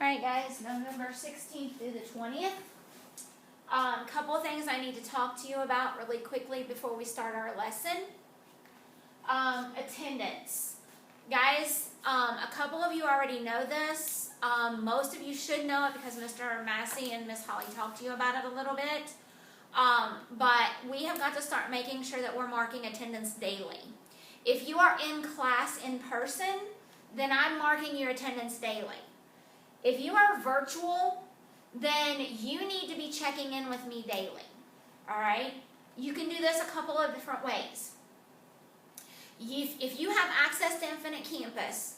Alright guys, November 16th through the 20th. Couple of things I need to talk to you about really quickly before we start our lesson. Attendance. Guys, a couple of you already know this. Most of you should know it because Mr. Massey and Miss Holly talked to you about it a little bit. But we have got to start making sure that we're marking attendance daily. If you are in class in person, then I'm marking your attendance daily. If you are virtual, then you need to be checking in with me daily. Alright? You can do this a couple of different ways. If you have access to Infinite Campus,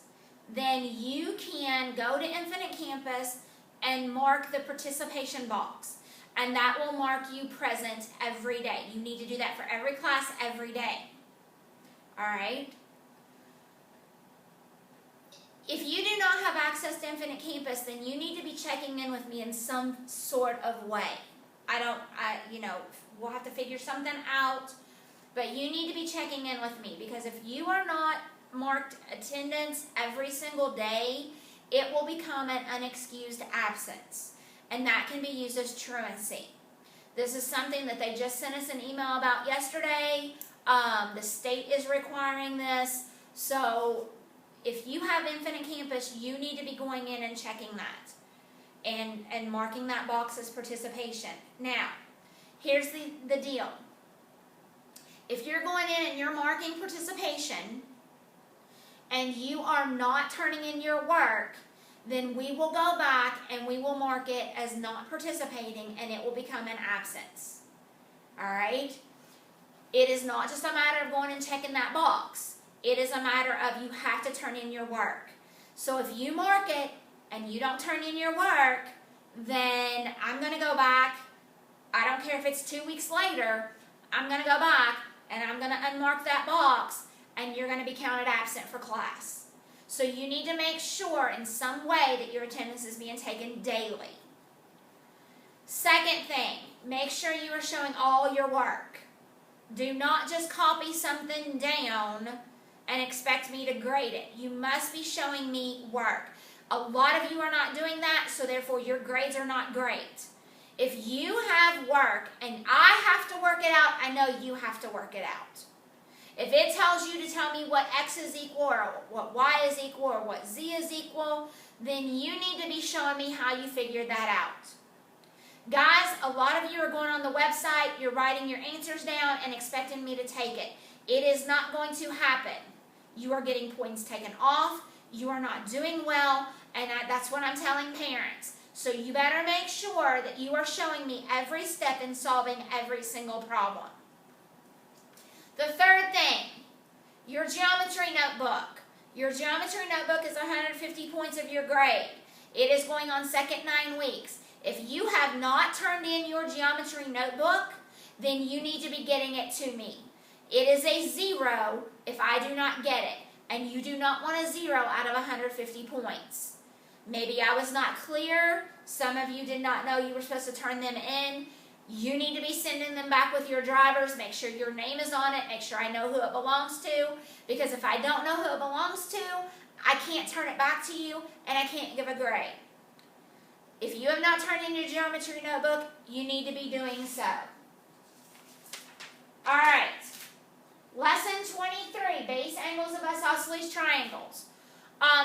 then you can go to Infinite Campus and mark the participation box. And that will mark you present every day. You need to do that for every class every day. Alright? If you do not have access to Infinite Campus, then you need to be checking in with me in some sort of way. We'll have to figure something out, but you need to be checking in with me because if you are not marked attendance every single day, it will become an unexcused absence, and that can be used as truancy. This is something that they just sent us an email about yesterday. The state is requiring this, so if you have Infinite Campus, you need to be going in and checking that and marking that box as participation. Now, here's the deal. If you're going in and you're marking participation and you are not turning in your work, then we will go back and we will mark it as not participating and it will become an absence. Alright? It is not just a matter of going and checking that box. It is a matter of you have to turn in your work. So if you mark it and you don't turn in your work, then I'm going to go back. I don't care if it's 2 weeks later. I'm going to go back and I'm going to unmark that box and you're going to be counted absent for class. So you need to make sure in some way that your attendance is being taken daily. Second thing, make sure you are showing all your work. Do not just copy something down and expect me to grade it. You must be showing me work. A lot of you are not doing that, so therefore your grades are not great. If you have work and I have to work it out, I know you have to work it out. If it tells you to tell me what X is equal or what Y is equal or what Z is equal, then you need to be showing me how you figured that out. Guys, a lot of you are going on the website, you're writing your answers down and expecting me to take it. It is not going to happen. You are getting points taken off, you are not doing well, and that's what I'm telling parents. So you better make sure that you are showing me every step in solving every single problem. The third thing, your geometry notebook. Your geometry notebook is 150 points of your grade. It is going on second 9 weeks. If you have not turned in your geometry notebook, then you need to be getting it to me. It is a 0 if I do not get it, and you do not want a 0 out of 150 points. Maybe I was not clear. Some of you did not know you were supposed to turn them in. You need to be sending them back with your drivers. Make sure your name is on it. Make sure I know who it belongs to, because if I don't know who it belongs to, I can't turn it back to you, and I can't give a grade. If you have not turned in your geometry notebook, you need to be doing so. Alright. Lesson 23, base angles of isosceles triangles.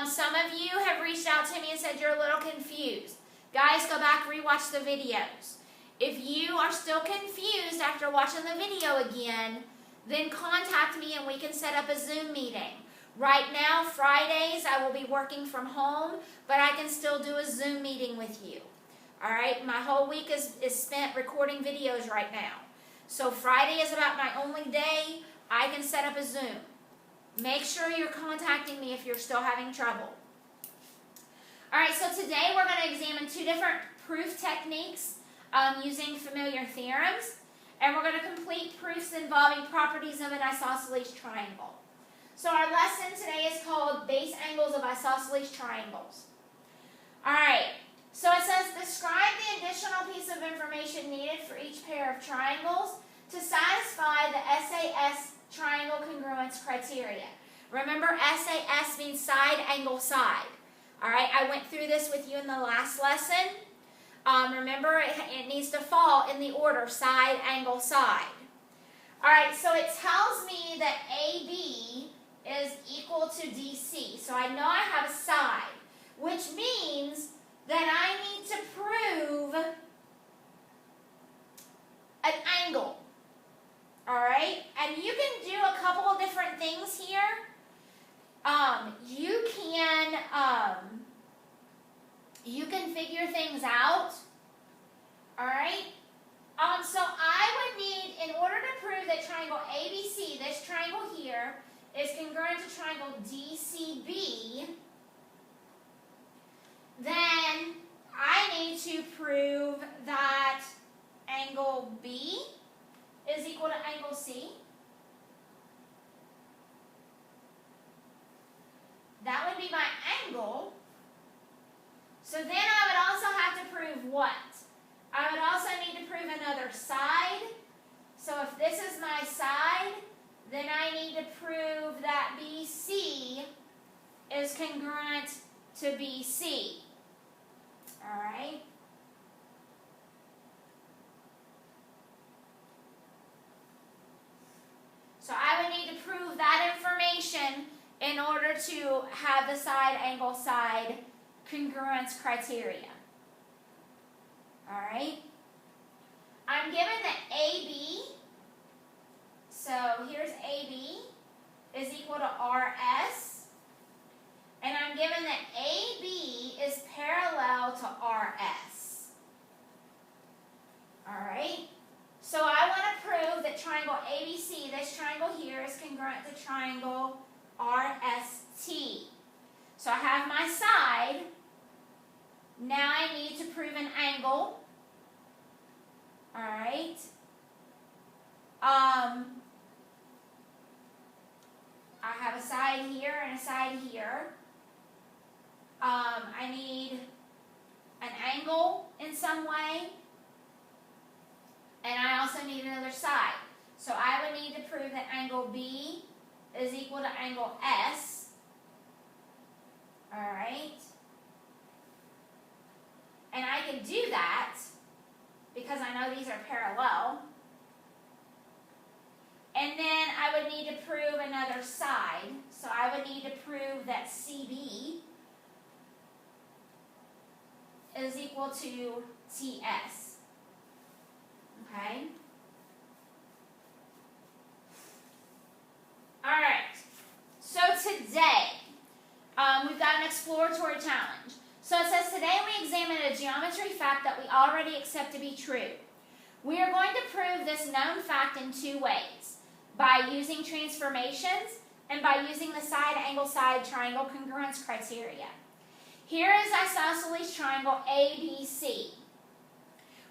Some of you have reached out to me and said you're a little confused. Guys, go back, rewatch the videos. If you are still confused after watching the video again, then contact me and we can set up a Zoom meeting. Right now, Fridays, I will be working from home, but I can still do a Zoom meeting with you. Alright, my whole week is spent recording videos right now. So Friday is about my only day. I can set up a Zoom. Make sure you're contacting me if you're still having trouble. Alright, so today we're going to examine 2 different proof techniques using familiar theorems. And we're going to complete proofs involving properties of an isosceles triangle. So our lesson today is called Base Angles of Isosceles Triangles. Alright, so it says describe the additional piece of information needed for each pair of triangles to satisfy the SAS triangle congruence criteria. Remember, SAS means side, angle, side. All right, I went through this with you in the last lesson. Remember, it needs to fall in the order side, angle, side. All right, so it tells me that AB is equal to DC. So I know I have a side, which means that I need to prove an angle. All right, and you can do a couple of different things here. You can figure things out. All right. So I would need, in order to prove that triangle ABC, this triangle here, is congruent to triangle DCB, then I need to prove that angle B is equal to angle C. That would be my angle. So then I would also have to prove what? I would also need to prove another side. So if this is my side, then I need to prove that BC is congruent to BC. All right? So I would need to prove that information in order to have the side, angle, side congruence criteria. All right? I'm given that AB, so here's AB, is equal to RS, and I'm given that AB is parallel to RS. All right? So I want to prove that triangle ABC, this triangle here, is congruent to triangle RST. So I have my side. Now I need to prove an angle. All right. I have a side here and a side here. I need an angle in some way. And I also need another side. So I would need to prove that angle B is equal to angle S. All right. And I can do that because I know these are parallel. And then I would need to prove another side. So I would need to prove that CB is equal to TS. Okay? All right. So today, we've got an exploratory challenge. So it says, today we examine a geometry fact that we already accept to be true. We are going to prove this known fact in two ways, by using transformations and by using the side, angle, side, triangle congruence criteria. Here is isosceles triangle ABC.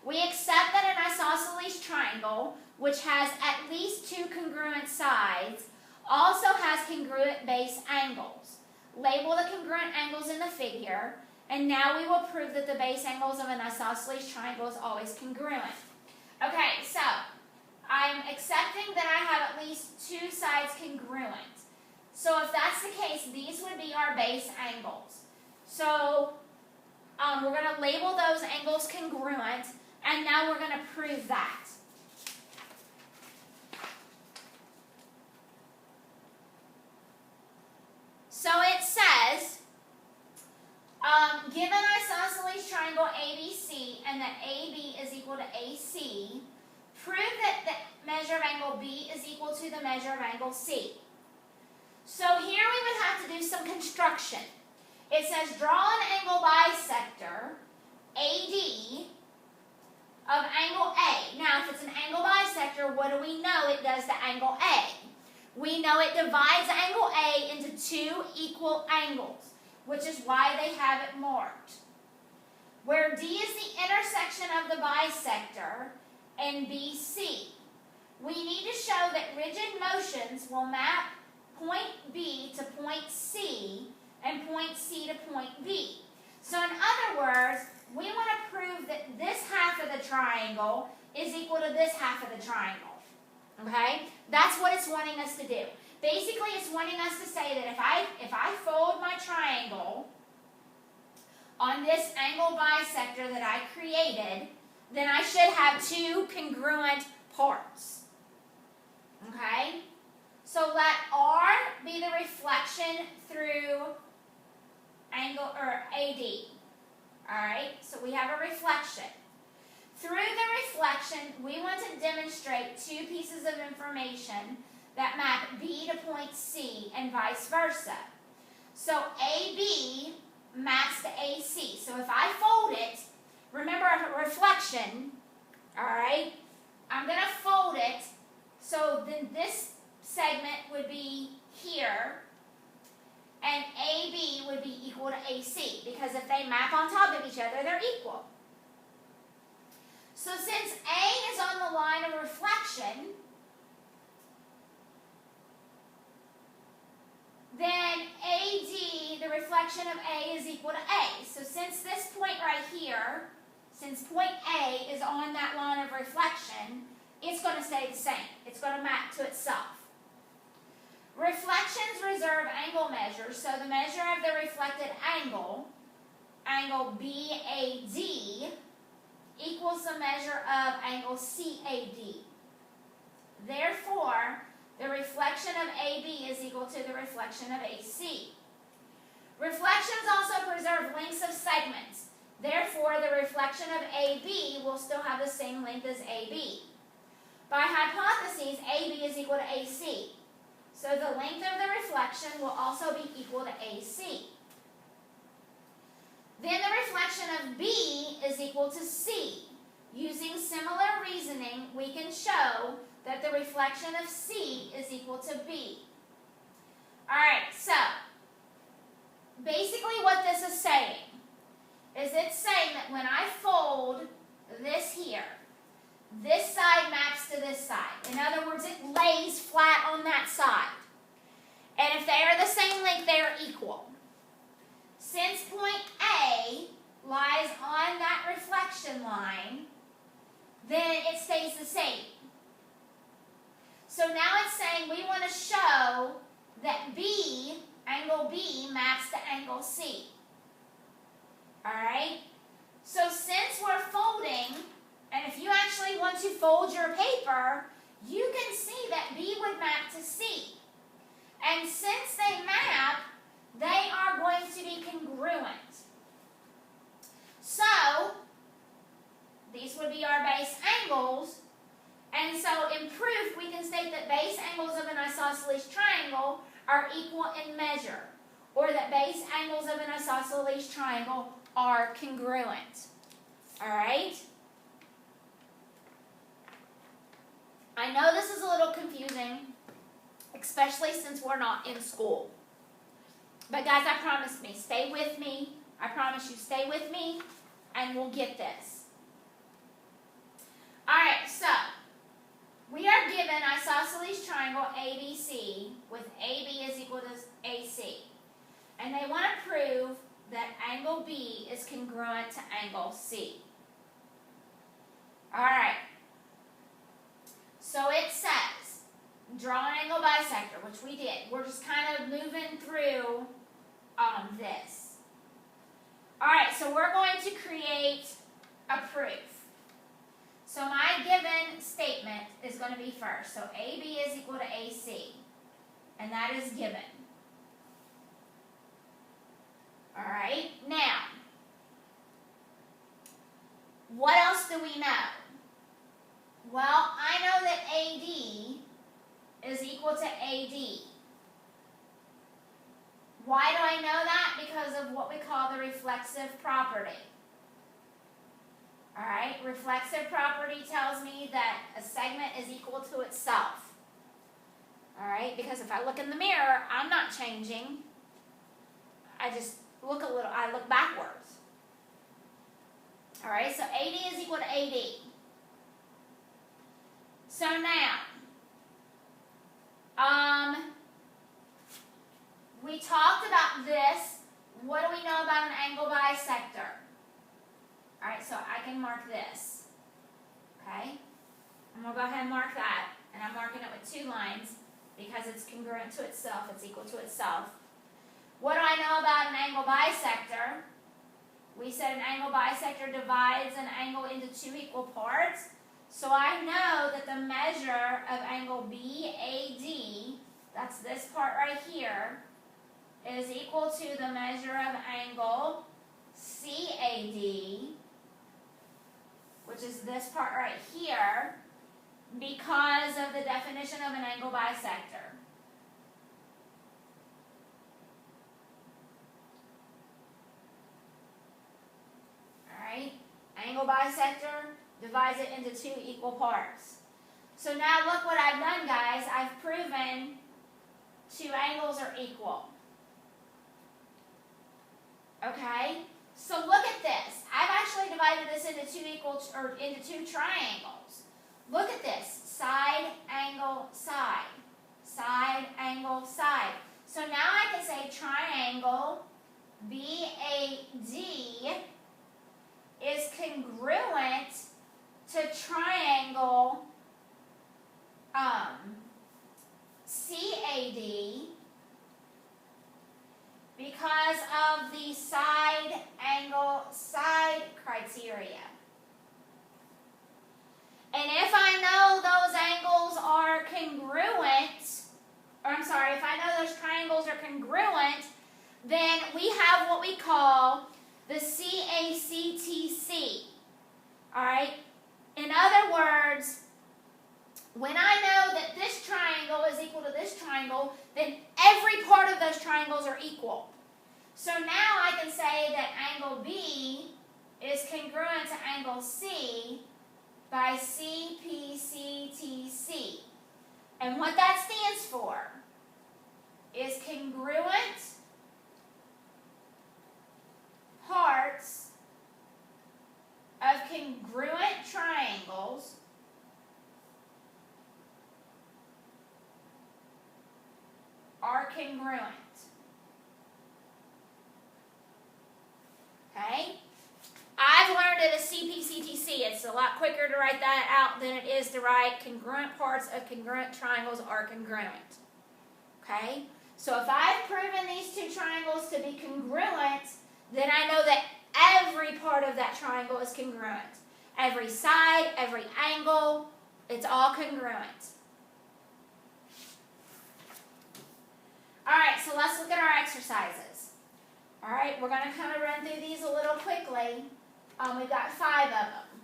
We accept that an isosceles triangle, which has at least two congruent sides, also has congruent base angles. Label the congruent angles in the figure, and now we will prove that the base angles of an isosceles triangle is always congruent. Okay, so I'm accepting that I have at least two sides congruent. So if that's the case, these would be our base angles. So we're going to label those angles congruent, and now we're going to prove that. So it says, given isosceles triangle ABC and that AB is equal to AC, prove that the measure of angle B is equal to the measure of angle C. So here we would have to do some construction. It says draw an angle bisector, AD, of angle A. Now, if it's an angle bisector, what do we know it does to angle A? We know it divides angle A into two equal angles, which is why they have it marked. Where D is the intersection of the bisector and BC, we need to show that rigid motions will map point B to point C and point C to point B. So in other words, we want to prove that this half of the triangle is equal to this half of the triangle. Okay? That's what it's wanting us to do. Basically, it's wanting us to say that if I fold my triangle, on this angle bisector that I created, then I should have two congruent parts. Okay? So let R be the reflection through angle or AD. Alright? So we have a reflection. Through the reflection, we want to demonstrate two pieces of information that map B to point C and vice versa. So AB maps to AC. So if I fold it, remember a reflection, alright? I'm going to fold it, so then this segment would be here, and AB would be equal to AC, because if they map on top of each other, they're equal. So since A is on the line of reflection, then AD, the reflection of A, is equal to A. So since this point right here, since point A is on that line of reflection, it's going to stay the same. It's going to map to itself. Reflections reserve angle measures, so the measure of the reflected angle, angle BAD, equals the measure of angle CAD. Therefore, the reflection of AB is equal to the reflection of AC. Reflections also preserve lengths of segments. Therefore, the reflection of AB will still have the same length as AB. By hypotheses, AB is equal to AC. So the length of the reflection will also be equal to AC. Then the reflection of B is equal to C. Using similar reasoning, we can show that the reflection of C is equal to B. Alright, so basically what this is saying is it's saying that when I fold this here, this side maps to this side. In other words, it lays flat on that side. And if they are the same length, they are equal. Since point A lies on that reflection line, then it stays the same. So now it's saying we want to show that B, angle B, maps to angle C. Alright? So since we're folding, and if you actually want to fold your paper, you can see that B would map to C. And since they map, they are going to be congruent. So, these would be our base angles. And so in proof, we can state that base angles of an isosceles triangle are equal in measure, or that base angles of an isosceles triangle are congruent. Alright? I know this is a little confusing, especially since we're not in school. But guys, I promise me, stay with me. I promise you, stay with me, and we'll get this. Alright, so we are given isosceles triangle ABC with AB is equal to AC. And they want to prove that angle B is congruent to angle C. Alright. So it says, draw an angle bisector, which we did. We're just kind of moving through this. Alright, so we're going to create a proof. So my given statement is going to be first. So AB is equal to AC. And that is given. Alright, now, what else do we know? Well, I know that AD is equal to AD. Why do I know that? Because of what we call the reflexive property. Alright, reflexive property tells me that a segment is equal to itself. Alright, because if I look in the mirror, I'm not changing. I just look I look backwards. Alright, so AD is equal to AD. So now, we talked about this. What do we know about an angle bisector? Alright, so I can mark this. Okay? I'm going to go ahead and mark that. And I'm marking it with 2 lines because it's congruent to itself. It's equal to itself. What do I know about an angle bisector? We said an angle bisector divides an angle into two equal parts. So I know that the measure of angle BAD, that's this part right here, is equal to the measure of angle CAD, which is this part right here, because of the definition of an angle bisector. Alright, angle bisector divides it into two equal parts. So now look what I've done, guys. I've proven two angles are equal. Okay? So look at this. I've actually divided this into two triangles. Look at this. Side, angle, side. Side, angle, side. So now I can say triangle BAD is congruent to triangle CAD because of the side, angle, side criteria. And if I know those angles are congruent, if I know those triangles are congruent, then we have what we call the CACTC. Alright? In other words, when I know that this triangle is equal to this triangle, then every part of those triangles are equal. So now I can say that angle B is congruent to angle C by CPCTC. And what that stands for is congruent parts of congruent triangles are congruent. Okay? I've learned it as CPCTC. It's a lot quicker to write that out than it is to write congruent parts of congruent triangles are congruent. Okay? So if I've proven these two triangles to be congruent, then I know that every part of that triangle is congruent. Every side, every angle, it's all congruent. Alright, so let's look at our exercises. Alright, we're going to kind of run through these a little quickly. We've got 5 of them.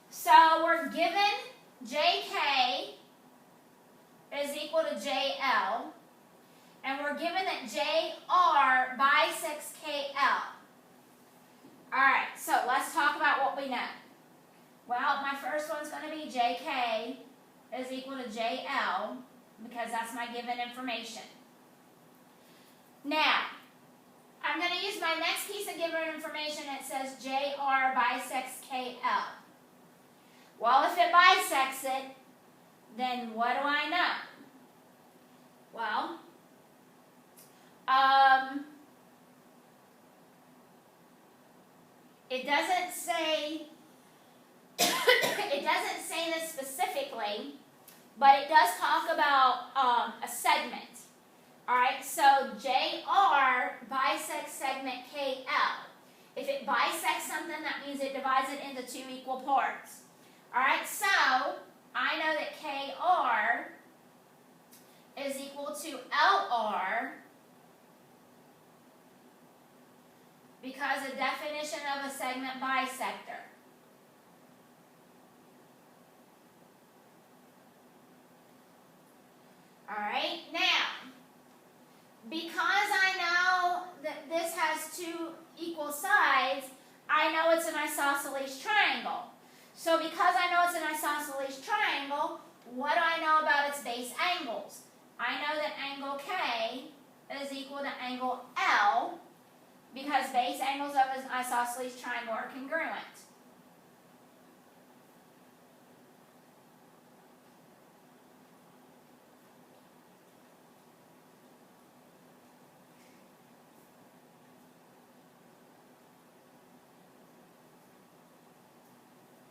So we're given JK is equal to JL. And we're given that JR bisects KL. Alright, so let's talk about what we know. Well, my first one's going to be JK is equal to JL because that's my given information. Now, I'm going to use my next piece of given information that says JR bisects KL. Well, if it bisects it, then what do I know? Well, it doesn't say this specifically, but it does talk about a segment. Alright, so JR bisects segment KL. If it bisects something, that means it divides it into two equal parts. Alright, so I know that KR is equal to LR because of the definition of a segment bisector. Alright, now, because I know that this has two equal sides, I know it's an isosceles triangle. So because I know it's an isosceles triangle, what do I know about its base angles? I know that angle K is equal to angle L because base angles of an isosceles triangle are congruent.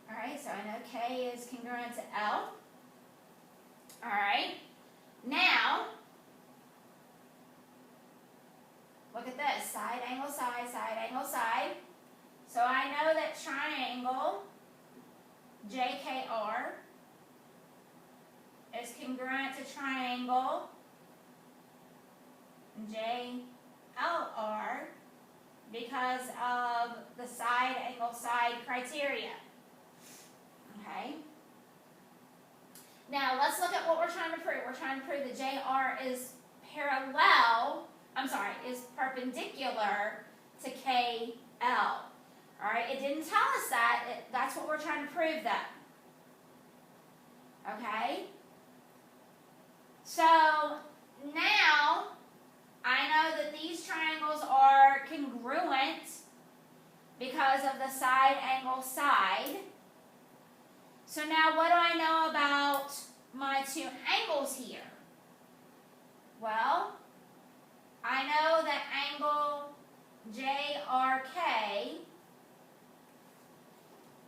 Alright, so I know K is congruent to L. Alright, now, look at this. Side, angle, side, side, So I know that triangle JKR is congruent to triangle JLR because of the side angle side criteria. Okay? Now let's look at what we're trying to prove. We're trying to prove that JR is is perpendicular to KL. Alright, it didn't tell us that. That's what we're trying to prove though. Okay? So now I know that these triangles are congruent because of the side angle side. So now what do I know about my two angles here? Well, I know that angle JRK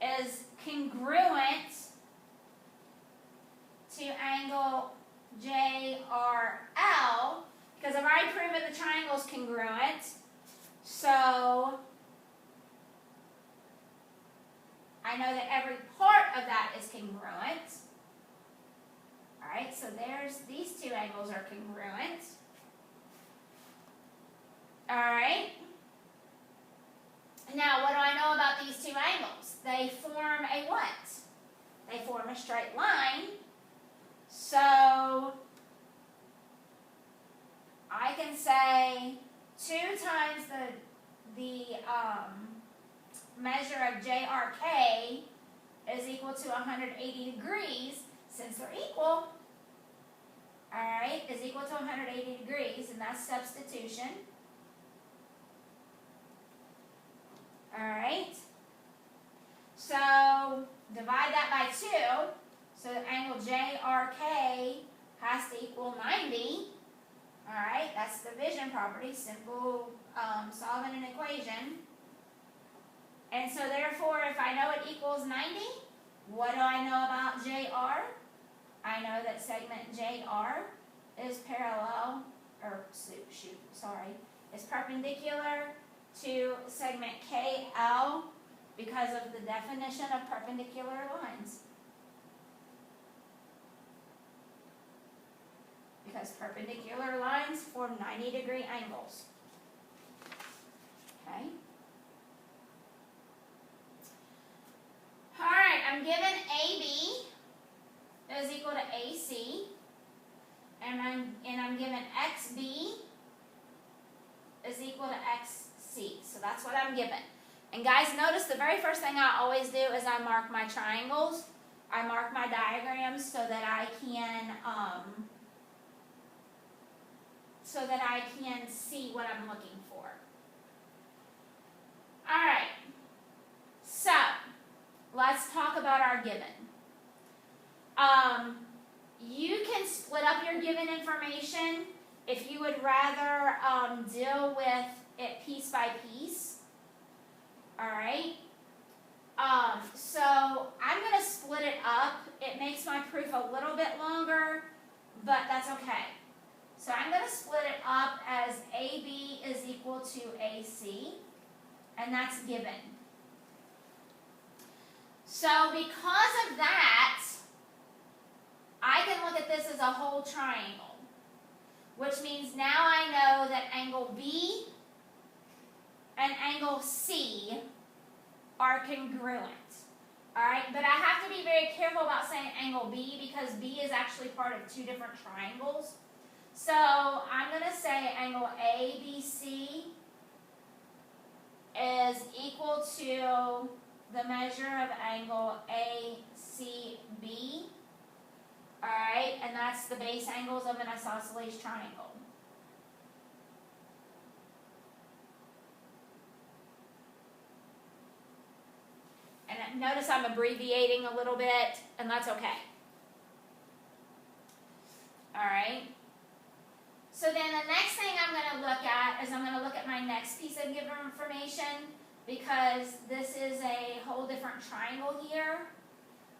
is congruent to angle JRL because I've already proven the triangle is congruent. So I know that every part of that is congruent. Alright, so these two angles are congruent. Alright. Now, what do I know about these two angles? They form a what? They form a straight line. So I can say 2 times the measure of JRK is equal to 180 degrees, since they're equal, alright, is equal to 180 degrees, and that's substitution. Alright, so divide that by 2, so the angle JRK has to equal 90. Alright, that's the division property, simple solving an equation. And so therefore, if I know it equals 90, what do I know about JR? I know that segment JR is is perpendicular to segment KL because of the definition of perpendicular lines. Because perpendicular lines form 90-degree angles. Okay? Alright, I'm given AB is equal to AC, and I'm given XB is equal to XC. So that's what I'm given. And guys, notice the very first thing I always do is I mark my triangles. I mark my diagrams so that I can see what I'm looking for. Alright, so let's talk about our given. You can split up your given information if you would rather deal with it piece by piece. Alright, so I'm going to split it up. It makes my proof a little bit longer, but that's okay. So I'm going to split it up as AB is equal to AC, and that's given. So because of that, I can look at this as a whole triangle, which means now I know that angle B and angle C are congruent. Alright, but I have to be very careful about saying angle B because B is actually part of 2 different triangles. So I'm going to say angle ABC is equal to the measure of angle ACB. Alright, and that's the base angles of an isosceles triangle. And notice I'm abbreviating a little bit, and that's okay. Alright. So then the next thing I'm going to look at is I'm going to look at my next piece of given information, because this is a whole different triangle here.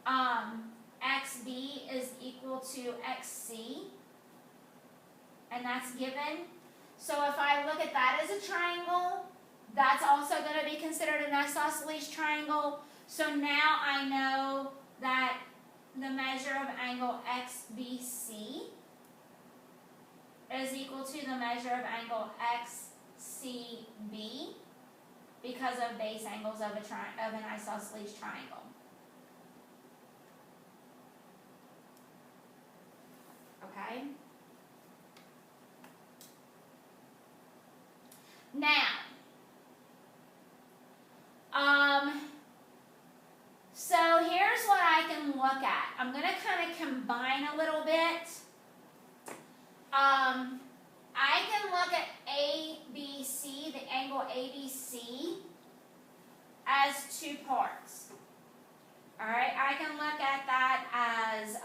XB is equal to XC, and that's given. So if I look at that as a triangle, that's also going to be considered an isosceles triangle. So now I know that the measure of angle XBC is equal to the measure of angle XCB because of base angles of an isosceles triangle. Okay? Now, so here's what I can look at. I'm going to kind of combine a little bit. I can look at ABC, the angle ABC, as two parts. All right, I can look at that as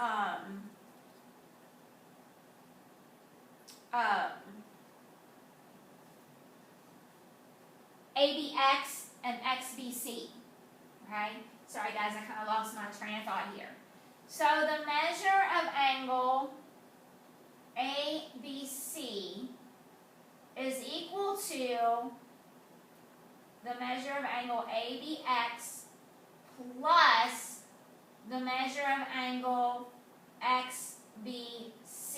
ABX and XBC. Okay, sorry guys, I kind of lost my train of thought here. So the measure of angle ABC is equal to the measure of angle ABX plus the measure of angle XBC.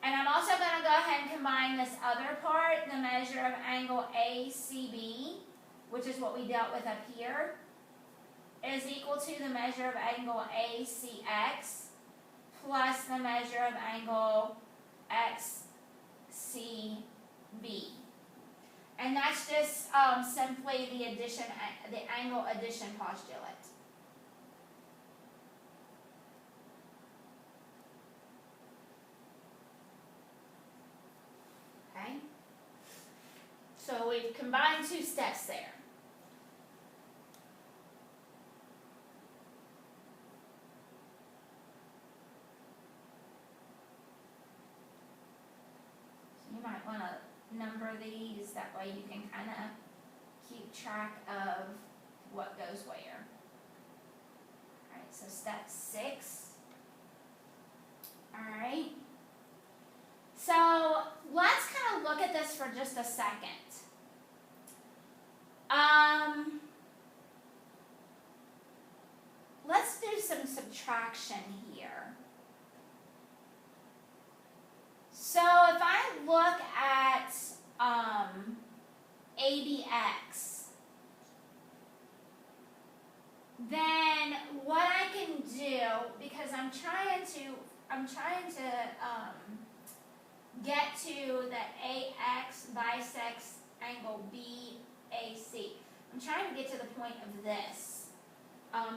And I'm also going to go ahead and combine this other part, the measure of angle ACB, which is what we dealt with up here, is equal to the measure of angle ACX plus the measure of angle XCB. And that's just simply the angle addition postulate. Okay? So we've combined two steps there. So you might want to number these, that way you can kind of keep track of what goes where. Alright, so step 6. Alright. So let's kind of look at this for just a second. Let's do some subtraction here. So if I look at ABX, then what I can do, because I'm trying to get to that AX bisects angle BAC. I'm trying to get to the point of this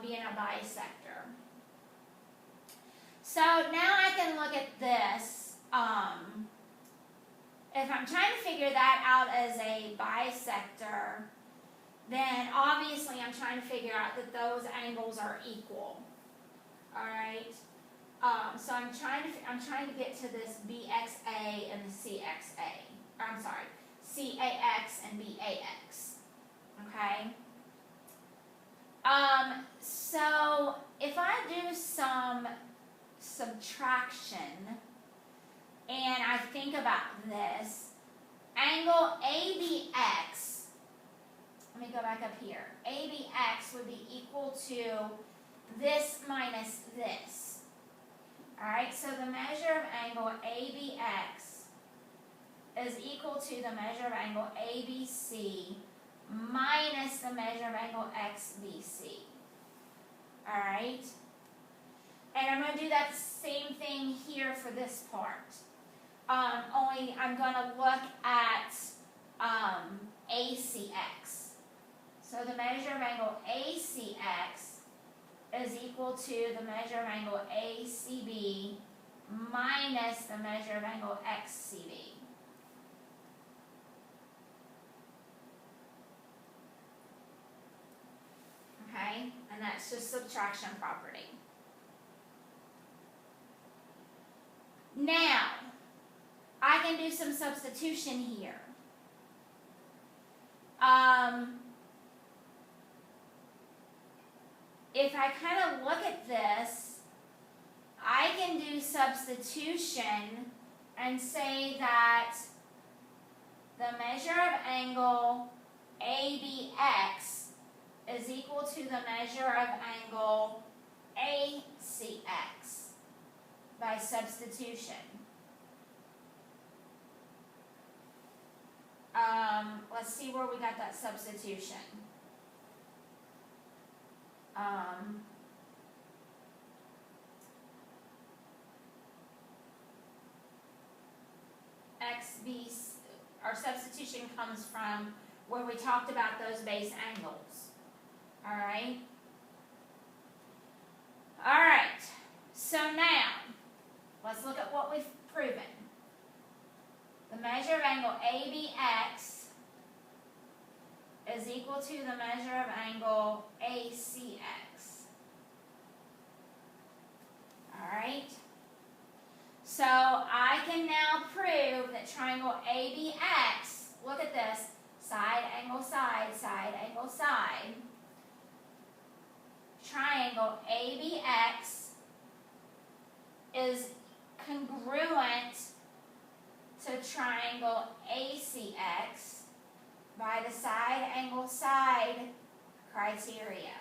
being a bisector. So now I can look at this. If I'm trying to figure that out as a bisector, then obviously I'm trying to figure out that those angles are equal. All right. So I'm trying to get to this BXA and the CXA. I'm sorry, CAX and BAX. Okay. So if I do some subtraction and I think about this, angle ABX, let me go back up here. ABX would be equal to this minus this. Alright, so the measure of angle ABX is equal to the measure of angle ABC minus the measure of angle XBC. Alright? And I'm going to do that same thing here for this part. Only I'm going to look at ACX. So the measure of angle ACX is equal to the measure of angle ACB minus the measure of angle XCB. Okay, and that's just subtraction property. Now, I can do some substitution here. If I kind of look at this, I can do substitution and say that the measure of angle ABX to the measure of angle ACX by substitution. Let's see where we got that substitution. Our substitution comes from where we talked about those base angles. Alright? Alright, so now, let's look at what we've proven. The measure of angle ABX is equal to the measure of angle ACX. Alright? So I can now prove that triangle ABX, look at this, side, angle, side, side, angle, side. Triangle ABX is congruent to triangle ACX by the side, angle, side criteria.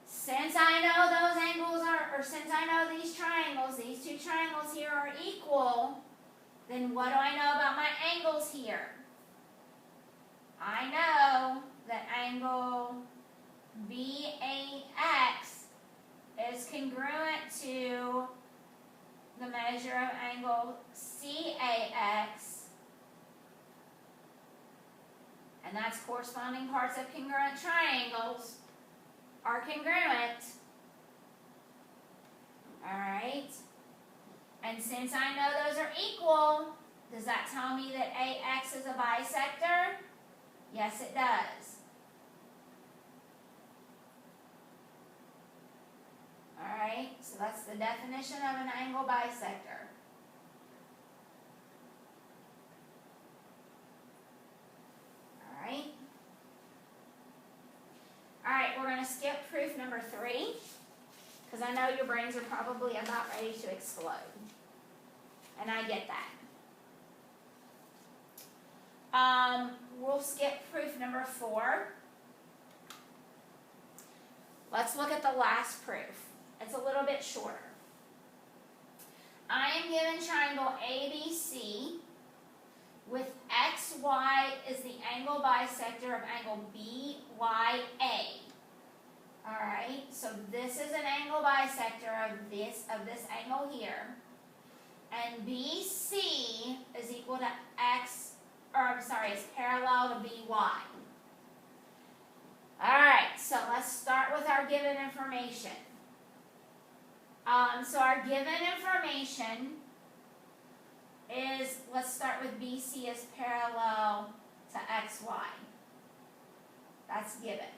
Since I know those angles since I know these triangles, these two triangles here are equal, then what do I know about my angles here? I know that angle BAX is congruent to the measure of angle CAX, and that's corresponding parts of congruent triangles are congruent. Alright? And since I know those are equal, does that tell me that AX is a bisector? Yes, it does. Alright, so that's the definition of an angle bisector. Alright. Alright, we're going to skip proof number 3, because I know your brains are probably about ready to explode. And I get that. We'll skip proof number 4. Let's look at the last proof. It's a little bit shorter. I am given triangle ABC with XY is the angle bisector of angle BYA. Alright, so this is an angle bisector of this angle here. And BC is equal to is parallel to BY. Alright, so let's start with our given information. So our given information is, let's start with BC as parallel to XY. That's given.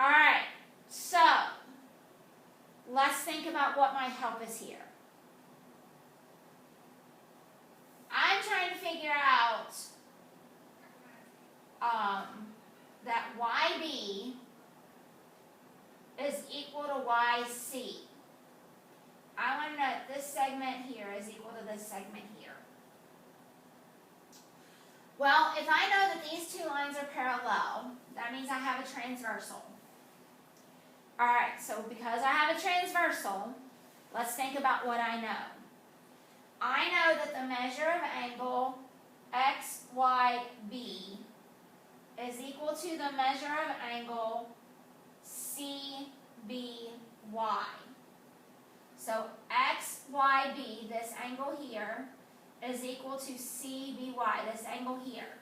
Alright, so let's think about what my help is here. I'm trying to figure out that YB is equal to YC. I want to know that this segment here is equal to this segment here. Well, if I know that these two lines are parallel, that means I have a transversal. Alright, so because I have a transversal, let's think about what I know. I know that the measure of angle XYB is equal to the measure of angle CBY. So XYB, this angle here, is equal to CBY, this angle here.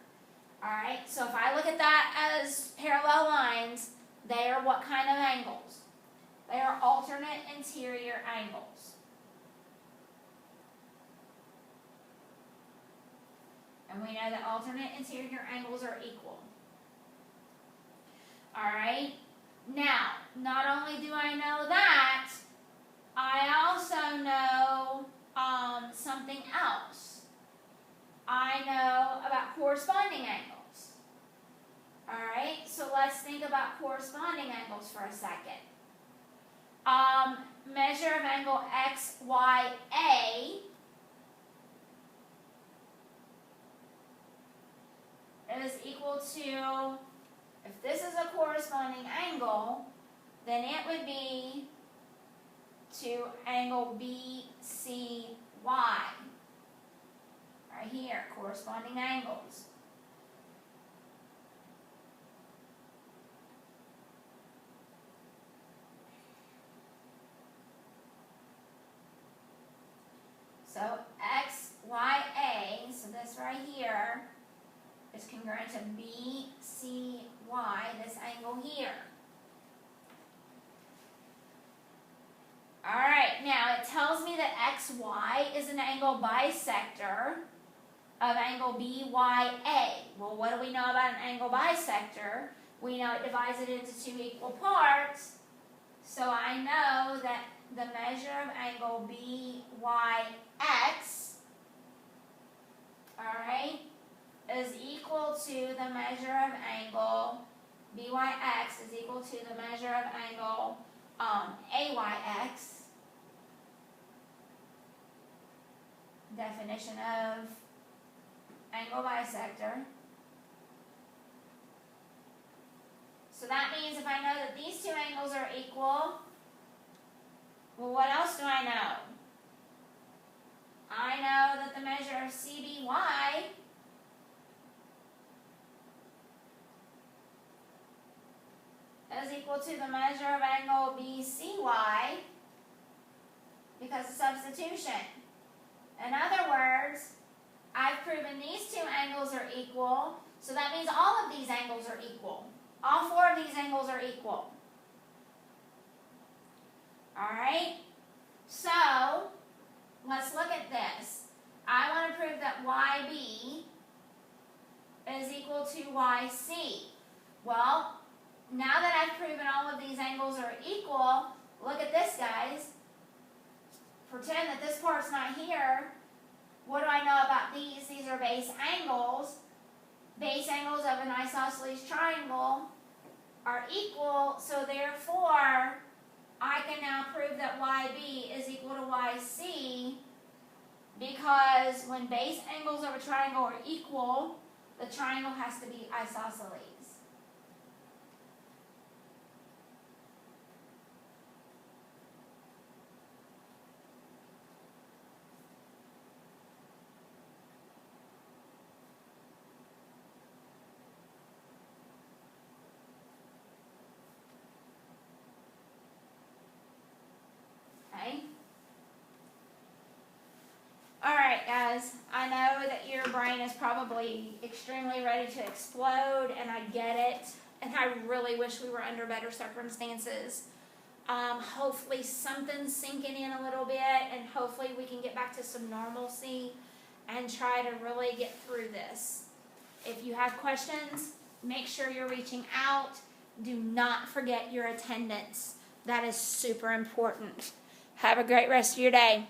Alright, so if I look at that as parallel lines, they are what kind of angles? They are alternate interior angles. And we know that alternate interior angles are equal. Alright, now, not only do I know that, I also know something else. I know about corresponding angles. Alright, so let's think about corresponding angles for a second. Measure of angle XYA is equal to, if this is a corresponding angle, then it would be to angle BCY. Right here, corresponding angles. So XYA, so this right here, is congruent to BCY, this angle here. Alright, now it tells me that XY is an angle bisector of angle BYA. Well, what do we know about an angle bisector? We know it divides it into two equal parts, so I know that the measure of angle BYX, alright, is equal to the measure of angle BYX is equal to the measure of angle AYX. Definition of angle bisector. So that means if I know that these two angles are equal, well, what else do I know? I know that the measure of CBY is equal to the measure of angle BCY because of substitution. In other words, I've proven these two angles are equal, so that means all of these angles are equal. All four of these angles are equal. Alright? So, let's look at this. I want to prove that YB is equal to YC. Well, now that I've proven all of these angles are equal, look at this, guys. Pretend that this part's not here. What do I know about these? These are base angles. Base angles of an isosceles triangle are equal, so therefore, I can now prove that YB is equal to YC because when base angles of a triangle are equal, the triangle has to be isosceles. Alright guys, I know that your brain is probably extremely ready to explode, and I get it, and I really wish we were under better circumstances. Hopefully something's sinking in a little bit, and hopefully we can get back to some normalcy and try to really get through this. If you have questions, make sure you're reaching out. Do not forget your attendance. That is super important. Have a great rest of your day.